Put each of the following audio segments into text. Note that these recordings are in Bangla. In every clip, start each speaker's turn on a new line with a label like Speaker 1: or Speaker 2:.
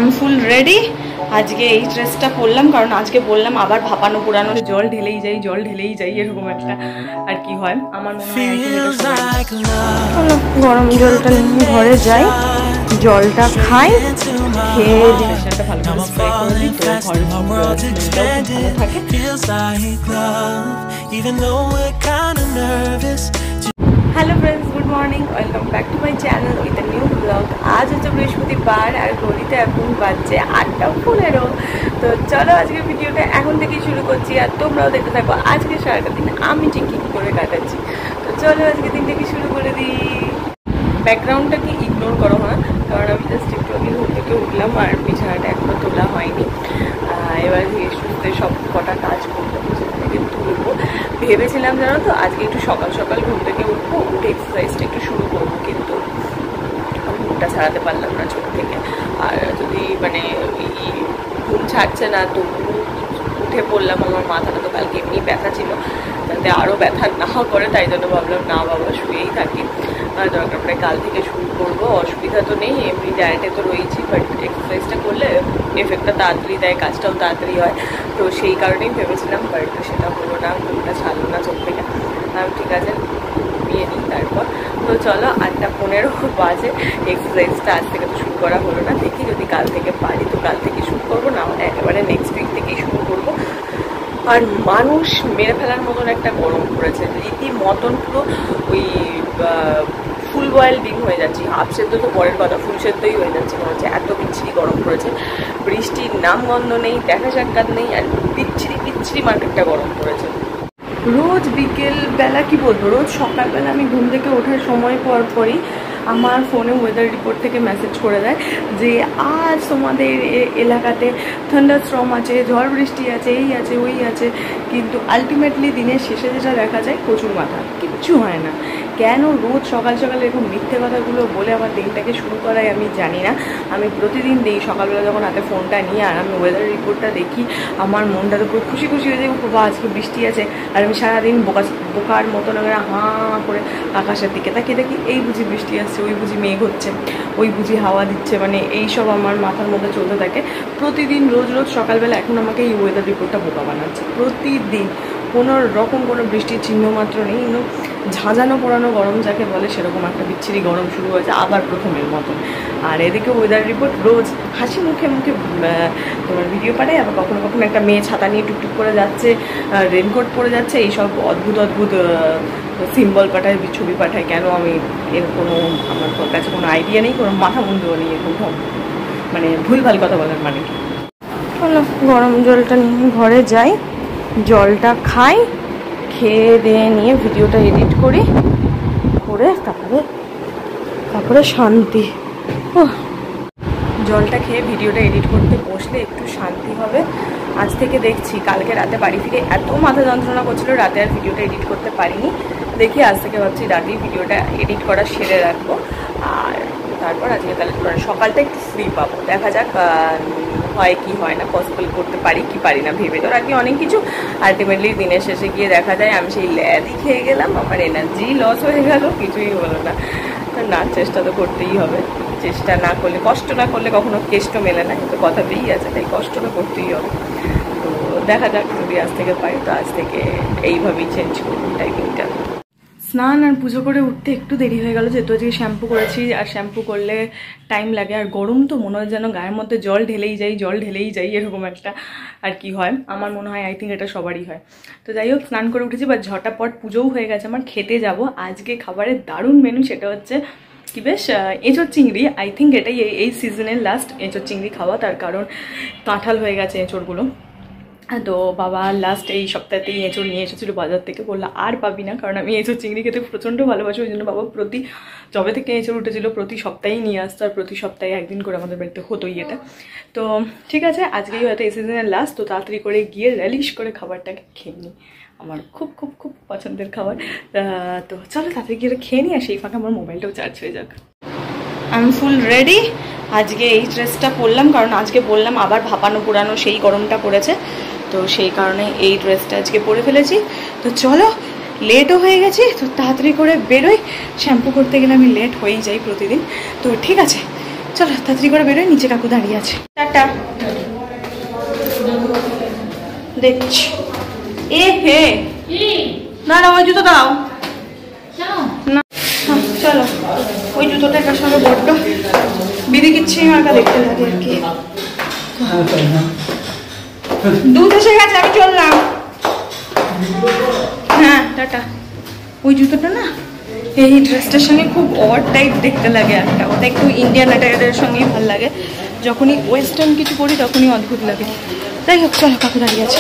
Speaker 1: আমি ফুল রেডি। আজকে এই ড্রেসটা পরলাম কারণ আজকে বললাম আবার ভাপানো পুরানো জল ঢেলেই যাই এরকম একটা আর কি হয়। আমার মনে হয় গরম জলটা নিয়ে ঘরে যাই, জলটা খাই, খেয়ে ডিশটা ভালো করে স্প্রে করে দিই তো ঘরের ভালো থাকে। Hello friends, good morning, welcome back to my channel with a new blog. আজ হচ্ছে বৃহস্পতিবার আর ঘড়িতে এখন বাজছে 8:15। তো চলো আজকের ভিডিওটা এখন থেকেই শুরু করছি আর তোমরাও দেখতে থাকো আজকে সারাটা দিন আমি ঠিক কী করে কাটাচ্ছি। তো চলো আজকে দিনটাকে শুরু করে দিই। ব্যাকগ্রাউন্ডটাকে ইগনোর করো না, কারণ আমি জাস্ট একটু আগে ঘুম থেকে উঠলাম আর বিছানাটা এখনো তোলা হয়নি। এবার ধীরে সুস্থে সব কটা কাজ করতে থেকে তুলবো ভেবেছিলাম, জানো তো আজকে একটু সকাল সকাল ঘুম থেকে উঠবো, উঠে এক্সারসাইজটা একটু শুরু করবো, কিন্তু ঘুমটা ছাড়াতে পারলাম না চোখ থেকে। আর যদি মানে ঘুম ছাড়ছে না তো উঠে পড়লাম, আমার মাথাটা তো কালকে এমনি ব্যথা ছিল, যাতে আরও ব্যথা না করে তাই জন্য ভাবলাম না বাবা শুয়েই থাকি, দরকার পড়ে কাল থেকে শুরু করবো। অসুবিধা তো নেই, এমনি ডায়েটে তো রয়েছি, বাট এক্সারসাইজটা করলে এফেক্টটা তাড়াতাড়ি দেয়, কাজটাও তাড়াতাড়ি হয়, তো সেই কারণেই ভেবেছিলাম, বাট সেটা হলো না, ঘুমটা ছাড়লো না চোখ থেকে। ঠিক আছে ঘুমিয়ে নিই তারপর। তো চলো 8:15 বাজে, এক্সারসাইজটা আজ থেকে তো শুরু করা হলো না, দেখি যদি কাল থেকে পারি তো কাল থেকে শুরু করবো, না একেবারে নেক্সট উইক থেকেই শুরু করবো। আর মানুষ মেরে ফেলার মতন একটা গরম পড়েছে, রীতি মতন পুরো ওই ফুল বয়েল ডিম হয়ে যাচ্ছি, হাফ সেদ্ধ তো পরের কথা, ফুল সেদ্ধই হয়ে যাচ্ছে মনে হচ্ছে, এত বিচ্ছিরি গরম পড়েছে। বৃষ্টির নামগন্ধ নেই, দেখা সাক্ষাৎ নেই, আর বিচ্ছিরি মার্কেটটা গরম পড়েছে। রোজ বিকেল বেলা কি বলবো, রোজ সকালবেলা আমি ঘুম থেকে ওঠার সময় পরই আমার ফোনে ওয়েদার রিপোর্ট থেকে মেসেজ করে দেয় যে আজ তোমাদের এলাকাতে থান্ডারস্টর্ম আছে, ঝড় বৃষ্টি আছে, এই আছে ওই আছে, কিন্তু আলটিমেটলি দিনের শেষে যেটা দেখা যায় প্রচুর মাথা, কিচ্ছু হয় না। কেন রোজ সকাল সকাল এরকম মিথ্যে কথাগুলো বলে আমার দিনটাকে শুরু করাই আমি জানি না। আমি প্রতিদিন দিই সকালবেলা যখন হাতে ফোনটা নিয়ে আর আমি ওয়েদার রিপোর্টটা দেখি, আমার মনটা তো পুরো খুশি হয়ে যায়, বাবা আজকে বৃষ্টি আছে, আর আমি সারাদিন বোকার মতন হাঁ করে আকাশের দিকে তাকিয়ে দেখি, এই বুঝি বৃষ্টি আসছে, ওই বুঝি মেঘ হচ্ছে, ওই বুঝি হাওয়া দিচ্ছে, মানে এইসব আমার মাথার মধ্যে চলতে থাকে প্রতিদিন রোজ সকালবেলা। এখন আমাকে এই ওয়েদার রিপোর্টটা বোকা বানাচ্ছে প্রতিদিন, কোনো রকম কোনো বৃষ্টির চিহ্ন মাত্র নেই, ঝাঁঝানো পোড়ানো গরম যাকে বলে সেরকম একটা বিচ্ছিরি গরম শুরু হয়েছে আবার প্রথমের মতন। আর এদিকে ওয়েদার রিপোর্ট রোজ হাসি মুখে তোমার ভিডিও পাঠায়, আবার কখনো কখনো একটা মেয়ে ছাতা নিয়ে টুকটুক করে যাচ্ছে, রেনকোট পরে যাচ্ছে, এইসব অদ্ভুত সিম্বল পাঠায়, ছবি পাঠায়। কেন আমি এর কোনো আমার কাছে কোনো আইডিয়া নেই, কোনো মাথা মুন্ডও নেই, এরকম মানে ভুলভাল কথা বলার মানে কি। চলো গরম জলটা নিয়ে ঘরে যাই, জলটা খাই, খেয়ে দিয়ে নিয়ে ভিডিওটা এডিট করি, করে তারপরে শান্তি। জলটা খেয়ে ভিডিওটা এডিট করতে বসলে একটু শান্তি হবে। আজ থেকে দেখছি, কালকে রাতে বাড়ি ফিরে এত মাথা যন্ত্রণা করছিল, রাতে আর ভিডিওটা এডিট করতে পারিনি। দেখি আজ থেকে ভাবছি রাতেই ভিডিওটা এডিট করা সেরে রাখবো, আর তারপর আজকে তাহলে সকালটা একটু ফ্রি পাবো। দেখা যাক হয় কি হয় না, পসিবল করতে পারি কি পারি না, ভেবে তো রাখি অনেক কিছু, আলটিমেটলি দিনের শেষে গিয়ে দেখা যায় আমি সেই ল্যাদই খেয়ে গেলাম, আমার এনার্জি লস হয়ে গেল, কিছুই হলো না। তো না, চেষ্টা তো করতেই হবে, চেষ্টা না করলে, কষ্ট না করলে কখনো কেষ্ট মেলে না, কিন্তু কথাতেই আছে, তাই কষ্টটা করতেই হবে। তো দেখা যাক, যদি আজ থেকে পারি তো আজ থেকে এইভাবেই চেঞ্জ করবো টাইমিংটা। স্নান আর পুজো করে উঠতে একটু দেরি হয়ে গেল, যেহেতু আজকে শ্যাম্পু করেছি, আর শ্যাম্পু করলে টাইম লাগে, আর গরম তো মনে হয় যেন গায়ের মধ্যে জল ঢেলেই যাই এরকম একটা আর কি হয়। আমার মনে হয় আই থিঙ্ক এটা সবারই হয়। তো যাই হোক, স্নান করে উঠেছি, বা ঝটাপট পুজোও হয়ে গেছে আমার, খেতে যাব। আজকে খাবারের দারুণ মেনু, সেটা হচ্ছে কি বেশ এঁচোড় চিংড়ি। আই থিঙ্ক এটাই এই সিজনের লাস্ট এঁচোড় চিংড়ি খাওয়া, তার কারণ কাঁঠাল হয়ে গেছে এঁচোড়গুলো। তো বাবা লাস্ট এই সপ্তাহতেই এঁচোড় নিয়ে এসেছিলো বাজার থেকে, বললো আর পাবি না, কারণ আমি এঁচোড় চিংড়ি খেতে প্রচণ্ড ভালোবাসি, ওই জন্য বাবা যবে থেকে এঁচোড় উঠেছিল প্রতি সপ্তাহেই নিয়ে আসতো, আর প্রতি সপ্তাহে একদিন করে আমাদের বাড়িতে হতোই এটা। তো ঠিক আছে, আজকেই হয়তো এই সিজনের লাস্ট, তো তাড়াতাড়ি করে গিয়ে রেলিশ করে খাবারটাকে খেয়ে নিই, আমার খুব খুব খুব পছন্দের খাবার। তো চলো তাড়াতাড়ি গিয়ে খেয়ে নিই, আর সেই ফাঁকে আমার মোবাইলটাও চার্জ হয়ে যাক। আমি ফুল রেডি। আজকে এই ড্রেসটা পরলাম কারণ আজকে বললাম আবার ভাপানো পুরানো সেই গরমটা পড়েছে, তো সেই কারণে এই ড্রেসটা আজকে পরে ফেলেছি। তো চলো, লেটও হয়ে গেছি, তো তাড়াতাড়ি করে বেরোই। শ্যাম্পু করতে গেলে আমি লেট হয়েই যাই প্রতিদিন, তো ঠিক আছে চলো তাড়াতাড়ি করে বেরোয়, নিচে কাকু দাঁড়িয়ে আছে। টাটা। দেখছি এ হে না না ওই জুতো দাও না, চলো ওই জুতোটা এটার সঙ্গে বড্ড বিধি কিচ্ছি মার্কা দেখতে লাগে আর কি। দুধ এসে গেছে, আমি চললাম। হ্যাঁ টাটা। ওই জুতোটা না এই ড্রেসটার সঙ্গে খুব অড টাইপ দেখতে লাগে একটা, ওটা একটু ইন্ডিয়ান অ্যাটায়ারের সঙ্গেই ভালো লাগে, যখনই ওয়েস্টার্ন কিছু পরি তখনই অদ্ভুত লাগে। যাই হোক চলো কাকু দাঁড়িয়ে আছে।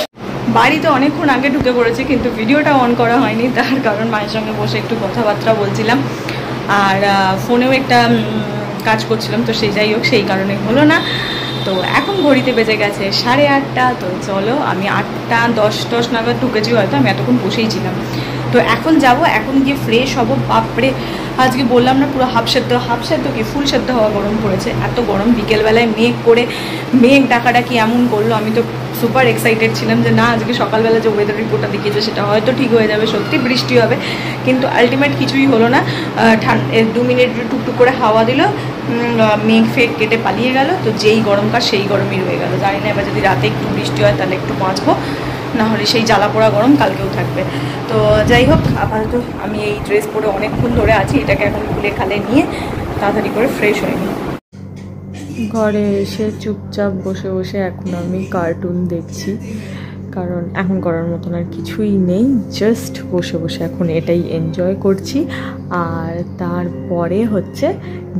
Speaker 1: বাড়িতে অনেকক্ষণ আগে ঢুকে পড়েছে কিন্তু ভিডিওটা অন করা হয়নি, তার কারণ মায়ের সঙ্গে বসে একটু কথাবার্তা বলছিলাম আর ফোনেও একটা কাজ করছিলাম, তো সেই যাই হোক সেই কারণে হলো না। তো এখন ঘড়িতে বেজে গেছে 8:30। তো চলো আমি 8:10 নাগাদ ঢুকেছি, হয়তো আমি এতক্ষণ বসেই ছিলাম। তো এখন যাব, এখন গিয়ে ফ্রেশ হবো। বাপরে আজকে বললাম না পুরো হাফ সেদ্ধ কি ফুল সেদ্ধ হওয়া গরম পড়েছে, এত গরম। বিকেলবেলায় মেঘ করে মেঘ ডাকাডাকি এমন করলো, আমি তো সুপার এক্সাইটেড ছিলাম যে না আজকে সকালবেলা যে ওয়েদার রিপোর্টটা দেখিয়েছে সেটা হয়তো ঠিক হয়ে যাবে, সত্যি বৃষ্টি হবে, কিন্তু আলটিমেট কিছুই হলো না। 2 মিনিট টুকটুক করে হাওয়া দিল, মেঘ ফেক কেটে পালিয়ে গেল। তো যেই গরমকার সেই গরমই রয়ে গেল। জানি না এবার যদি রাতে একটু বৃষ্টি হয় তাহলে একটু বাঁচবো, নাহলে সেই জ্বালা পোড়া গরম কালকেও থাকবে। তো যাই হোক আপাতত আমি এই ড্রেস পরে অনেকক্ষণ ধরে আছি, এটাকে এখন খুলে খালে নিয়ে তাড়াতাড়ি করে ফ্রেশ হয়ে নিই। ঘরে এসে চুপচাপ বসে বসে এখন আমি কার্টুন দেখছি, কারণ এখন করার মতন আর কিছুই নেই, জাস্ট বসে বসে এখন এটাই এনজয় করছি। আর তারপরে হচ্ছে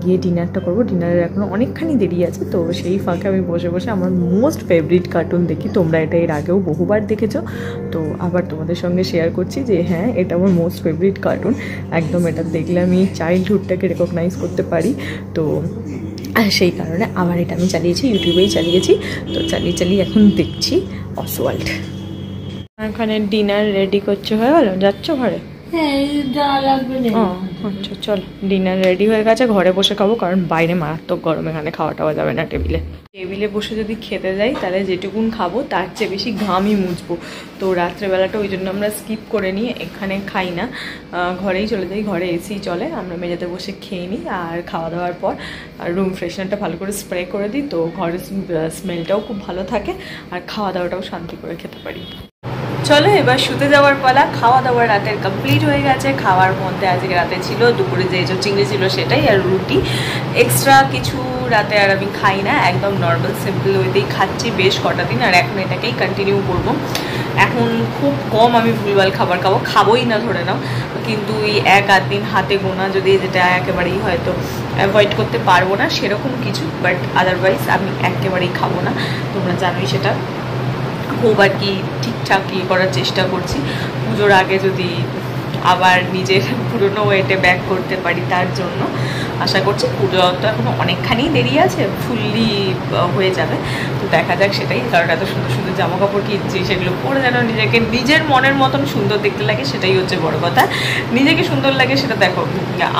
Speaker 1: গিয়ে ডিনারটা করবো, ডিনারের এখনও অনেকখানি দেরি আছে। তো সেই ফাঁকে আমি বসে বসে আমার মোস্ট ফেভারিট কার্টুন দেখি। তোমরা এটা এর আগেও বহুবার দেখেছো, তো আবার তোমাদের সঙ্গে শেয়ার করছি যে হ্যাঁ এটা আমার মোস্ট ফেভারিট কার্টুন। একদম এটা দেখলে আমি চাইল্ডহুডটাকে রেকগনাইজ করতে পারি। তো সেই কারণে আবার এটা আমি চালিয়েছি, ইউটিউবেই চালিয়েছি। তো চালিয়ে এখন দেখছি অসওয়াল্ড। এখানে ডিনার রেডি করছো, হয়ে গেল? যাচ্ছ ঘরে? আচ্ছা চল, ডিনার রেডি হয়ে গেছে, ঘরে বসে খাবো, কারণ বাইরে মারাত্মক গরম, এখানে খাওয়া টাওয়া যাবে না। টেবিলে বসে যদি খেতে যাই তাহলে যেটুকুন খাবো তার চেয়ে বেশি ঘামই মুছবো। তো রাত্রেবেলাটা ওই জন্য আমরা স্কিপ করে নিই, এখানে খাই না, ঘরেই চলে যাই। ঘরে এসি চলে, আমরা মেঝেতে বসে খেয়ে নিই। আর খাওয়া দাওয়ার পর রুম ফ্রেশনারটা ভালো করে স্প্রে করে দিই, তো ঘরের স্মেলটাও খুব ভালো থাকে আর খাওয়া দাওয়াটাও শান্তি করে খেতে পারি। চলো এবার শুতে যাওয়ার পালা। খাওয়া দাওয়া রাতের কমপ্লিট হয়ে গেছে। খাওয়ার মধ্যে আজকে রাতে ছিল দুপুরে যে চিংড়ি ছিল সেটাই, আর রুটি। এক্সট্রা কিছু রাতে আর আমি খাই না, একদম নর্মাল সিম্পল ওয়েতেই খাচ্ছি বেশ কটা দিন, আর এখন এটাকেই কন্টিনিউ করবো। এখন খুব কম আমি ভুলভাল খাবার খাবোই না ধরে নাও, কিন্তু এই 1-8 দিন হাতে গোনা, যদি যেটা একেবারেই হয়তো অ্যাভয়েড করতে পারবো না সেরকম কিছু, বাট আদারওয়াইজ আমি একেবারেই খাবো না, তোমরা জানোই সেটা। খুব আর কি ঠিকঠাক করার চেষ্টা করছি, পুজোর আগে যদি আবার নিজের পুরনো ওয়েটে ব্যাক করতে পারি তার জন্য আশা করছি। পুজো তো এখনো অনেকখানি দেরি আছে, ফুললি হয়ে যাবে। তো দেখা যাক সেটাই, কারণ এত সুন্দর সুন্দর জামা কাপড় কিনছি, সেগুলো পরে যেন নিজেকে নিজের মনের মতন সুন্দর দেখতে লাগে, সেটাই হচ্ছে বড় কথা। নিজেকে সুন্দর লাগে সেটা দেখো,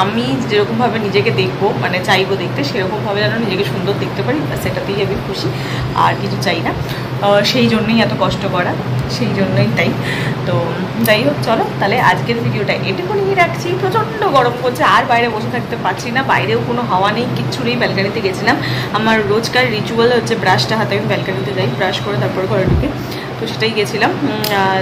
Speaker 1: আমি যেরকমভাবে নিজেকে দেখবো মানে চাইবো দেখতে, সেরকমভাবে যেন নিজেকে সুন্দর দেখতে পারি, সেটাতেই আমি খুশি, আর কিছু চাই না। সেই জন্যই এত কষ্ট করা, সেই জন্যই তাই। তো যাই হোক চলো তাহলে আজকের ভিডিওটা এটুকুনি রাখছি। প্রচণ্ড গরম করছে, আর বাইরে বসে থাকতে পারছি না, বাইরেও কোনো হাওয়া নেই, কিচ্ছু নেই। ব্যালকানিতে গেছিলাম, আমার রোজকার রিচুয়াল হচ্ছে ব্রাশটা হাতে আমি ব্যালকানিতে যাই, ব্রাশ করে তারপরে ঘরে ঢুকে, তো সেটাই গেছিলাম।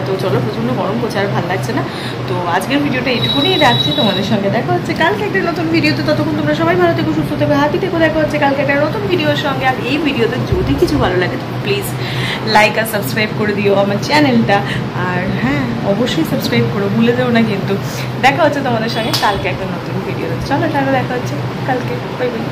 Speaker 1: তো চলো প্রচণ্ড গরম করছে, আর ভালো লাগছে না। তো আজকের ভিডিওটা এইটুকুনি রাখছি, তোমাদের সঙ্গে দেখা হচ্ছে কালকে একটা নতুন ভিডিওতে। ততক্ষণ তোমরা সবাই ভালো থেকো, সুস্থ থেকো, হ্যাপি থেকো। দেখা হচ্ছে কালকে একটা নতুন ভিডিওর সঙ্গে। আর এই ভিডিওতে যদি কিছু ভালো লাগে তো প্লিজ লাইক আর সাবস্ক্রাইব করে দিও আমার চ্যানেলটা, আর হ্যাঁ অবশ্যই সাবস্ক্রাইব করো, ভুলে যাও না কিন্তু। দেখা হচ্ছে তোমাদের সঙ্গে কালকে একটা নতুন ভিডিওতে। চলো তাহলে দেখা হচ্ছে কালকে, বাই বাই।